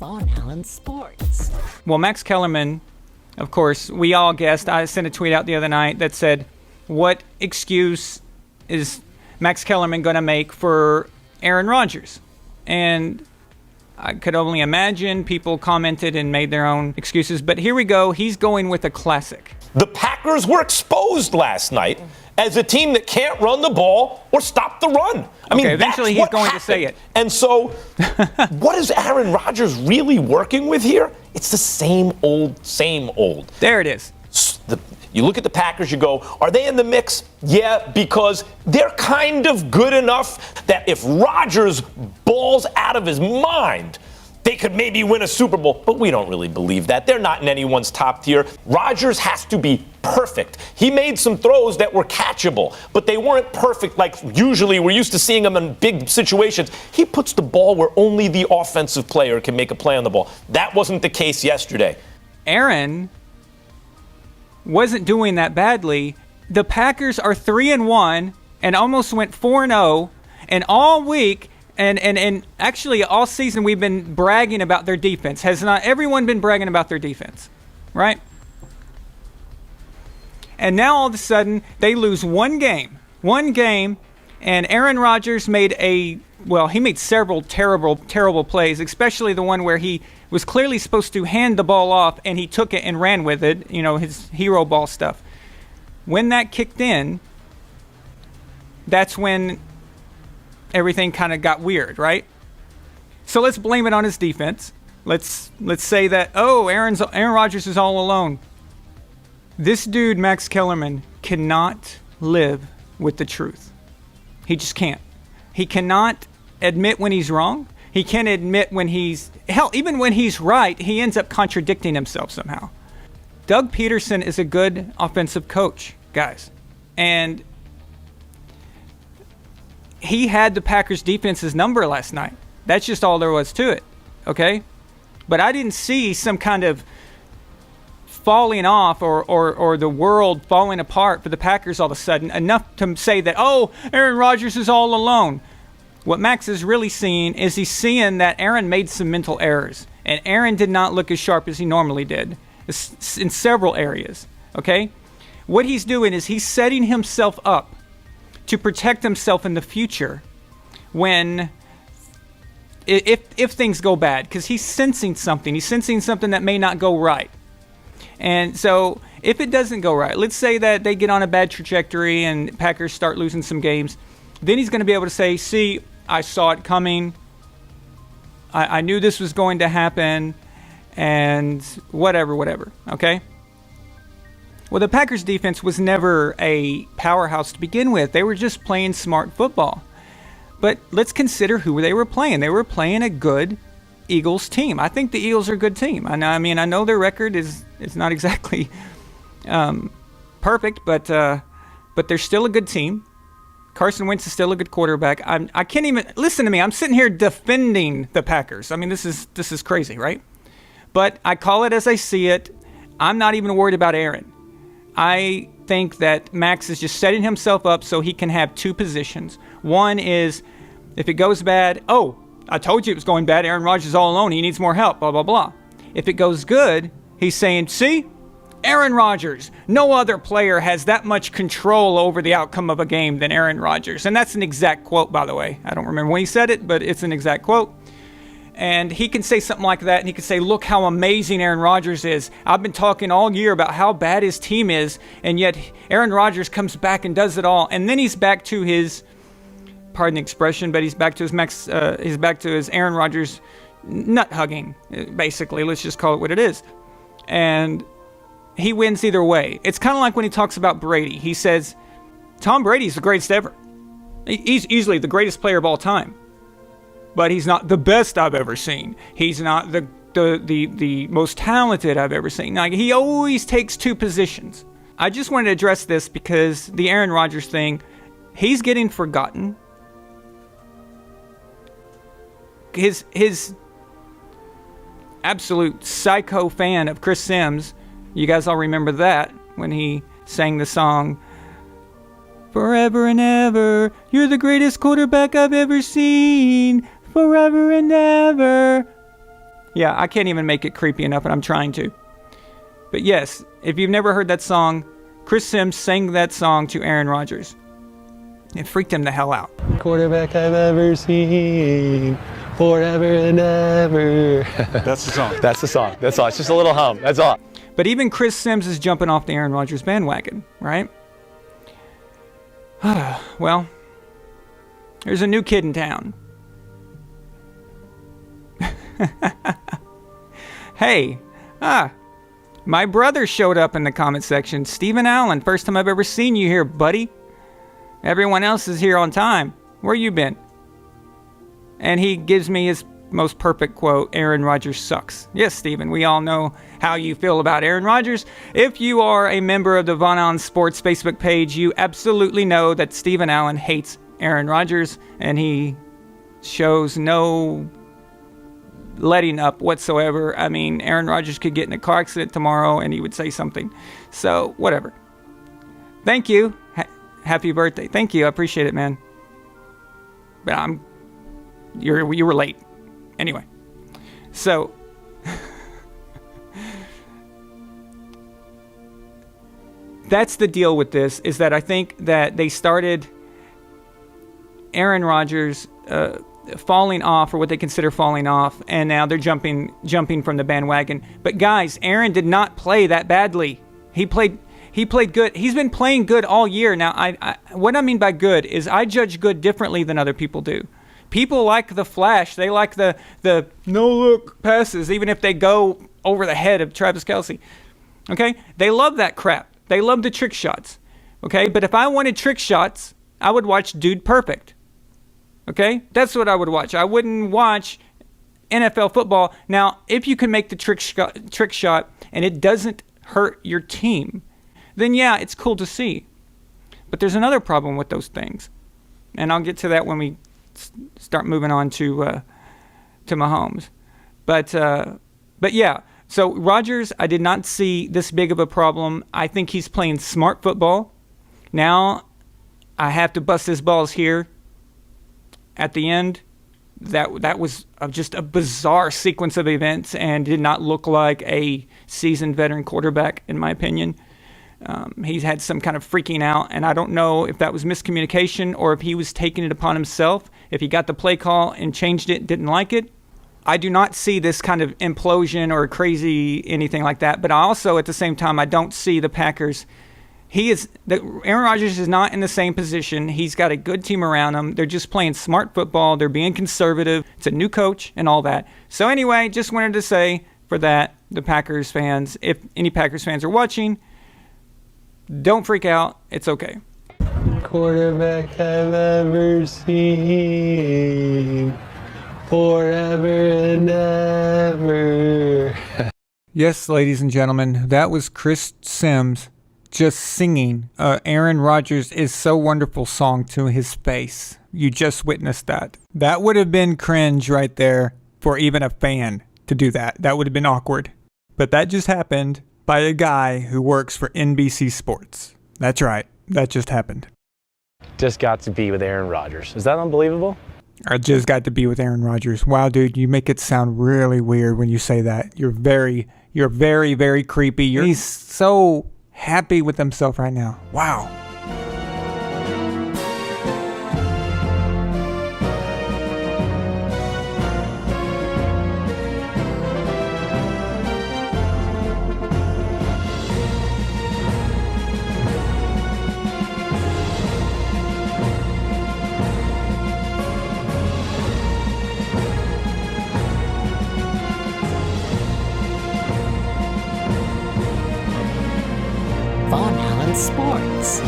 VonAllen Sports. Well, Max Kellerman, of course, we all guessed. I sent a tweet out the other night that said, what excuse is Max Kellerman going to make for Aaron Rodgers? And I could only imagine people commented and made their own excuses. But here we go. He's going with a classic. The Packers were exposed last night as a team that can't run the ball or stop the run. I mean, eventually he's going to say it. And so what is Aaron Rodgers really working with here? It's the same old, same old. There it is. You look at the Packers, you go, are they in the mix? Yeah, because they're kind of good enough that if Rodgers balls out of his mind, they could maybe win a Super Bowl. But we don't really believe that. They're not in anyone's top tier. Rodgers has to be perfect. He made some throws that were catchable, but they weren't perfect like usually we're used to seeing him in big situations. He puts the ball where only the offensive player can make a play on the ball. That wasn't the case yesterday. Aaron wasn't doing that badly. The Packers are 3-1 and almost went 4-0, and all week and actually all season we've been bragging about their defense. Has not everyone been bragging about their defense, right? And now all of a sudden they lose one game, and Aaron Rodgers made he made several terrible plays, especially the one where he was clearly supposed to hand the ball off and he took it and ran with it, his hero ball stuff. When that kicked in, that's when everything kind of got weird, right? So let's blame it on his defense. Let's say that, Aaron Rodgers is all alone. This dude, Max Kellerman, cannot live with the truth. He just can't. He cannot admit when he's wrong. He can't admit when even when he's right, he ends up contradicting himself somehow. Doug Peterson is a good offensive coach, guys. And he had the Packers defense's number last night. That's just all there was to it, okay? But I didn't see some kind of falling off or the world falling apart for the Packers all of a sudden, enough to say that, Aaron Rodgers is all alone. What Max is really seeing is he's seeing that Aaron made some mental errors, and Aaron did not look as sharp as he normally did in several areas, okay? What he's doing is he's setting himself up to protect himself in the future if things go bad, because he's sensing something. He's sensing something that may not go right. And so if it doesn't go right, let's say that they get on a bad trajectory and Packers start losing some games, then he's going to be able to say, see, I saw it coming. I knew this was going to happen, and whatever, okay? Well, the Packers defense was never a powerhouse to begin with. They were just playing smart football. But let's consider who they were playing. They were playing a good Eagles team. I think the Eagles are a good team. I know their record is not exactly perfect, but they're still a good team. Carson Wentz is still a good quarterback. I can't even listen to me. I'm sitting here defending the Packers. I mean, this is crazy, right? But I call it as I see it. I'm not even worried about Aaron. I think that Max is just setting himself up so he can have two positions. One is, if it goes bad, I told you it was going bad. Aaron Rodgers is all alone. He needs more help, blah, blah, blah. If it goes good, he's saying, see, Aaron Rodgers. No other player has that much control over the outcome of a game than Aaron Rodgers. And that's an exact quote, by the way. I don't remember when he said it, but it's an exact quote. And he can say something like that, and he can say, look how amazing Aaron Rodgers is. I've been talking all year about how bad his team is, and yet Aaron Rodgers comes back and does it all. And then he's back to his, pardon the expression, but he's back to his Aaron Rodgers nut hugging, basically. Let's just call it what it is. And he wins either way. It's kind of like when he talks about Brady. He says, Tom Brady's the greatest ever. He's easily the greatest player of all time. But he's not the best I've ever seen. He's not the most talented I've ever seen. Like, he always takes two positions. I just wanted to address this because the Aaron Rodgers thing, he's getting forgotten. His absolute psycho fan of Chris Sims, you guys all remember that when he sang the song, forever and ever, you're the greatest quarterback I've ever seen. Forever and ever. Yeah, I can't even make it creepy enough, and I'm trying to. But yes, if you've never heard that song, Chris Sims sang that song to Aaron Rodgers. It freaked him the hell out. Quarterback I've ever seen, forever and ever. That's the song. That's the song. That's all. It's just a little hum. That's all. But even Chris Sims is jumping off the Aaron Rodgers bandwagon, right? Well, there's a new kid in town. Hey, my brother showed up in the comment section. Stephen Allen, first time I've ever seen you here, buddy. Everyone else is here on time. Where you been? And he gives me his most perfect quote, Aaron Rodgers sucks. Yes, Stephen, we all know how you feel about Aaron Rodgers. If you are a member of the VonAllen Sports Facebook page, you absolutely know that Stephen Allen hates Aaron Rodgers, and he shows no letting up whatsoever. I mean, Aaron Rodgers could get in a car accident tomorrow and he would say something. So, whatever. Thank you. Happy birthday. Thank you. I appreciate it, man. But you were late. Anyway. So that's the deal with this, is that I think that they started Aaron Rodgers falling off, or what they consider falling off, and now they're jumping from the bandwagon. But guys, Aaron did not play that badly. He played good. He's been playing good all year. Now, I what I mean by good is I judge good differently than other people do. People like the flash. They like the no-look passes, even if they go over the head of Travis Kelce. Okay? They love that crap. They love the trick shots. Okay? But if I wanted trick shots, I would watch Dude Perfect. Okay? That's what I would watch. I wouldn't watch NFL football. Now, if you can make the trick shot and it doesn't hurt your team, then yeah, it's cool to see. But there's another problem with those things. And I'll get to that when we start moving on to Mahomes. But yeah, so Rodgers, I did not see this big of a problem. I think he's playing smart football. Now, I have to bust his balls here at the end. That was just a bizarre sequence of events and did not look like a seasoned veteran quarterback, in my opinion. He's had some kind of freaking out, and I don't know if that was miscommunication or if he was taking it upon himself, if he got the play call and changed it, didn't like it. I do not see this kind of implosion or crazy anything like that, but I also, at the same time, I don't see the Packers. Aaron Rodgers is not in the same position. He's got a good team around him. They're just playing smart football. They're being conservative. It's a new coach and all that. So anyway, just wanted to say for that, the Packers fans, if any Packers fans are watching, don't freak out. It's okay. Quarterback I've ever seen, forever and ever. Yes, ladies and gentlemen, that was Chris Sims just singing Aaron Rodgers Is So Wonderful song to his face. You just witnessed that. That would have been cringe right there for even a fan to do that. That would have been awkward. But that just happened by a guy who works for NBC Sports. That's right. That just happened. Just got to be with Aaron Rodgers. Is that unbelievable? I just got to be with Aaron Rodgers. Wow, dude, you make it sound really weird when you say that. You're very, very creepy. He's so happy with himself right now. Wow. VonAllen Sports.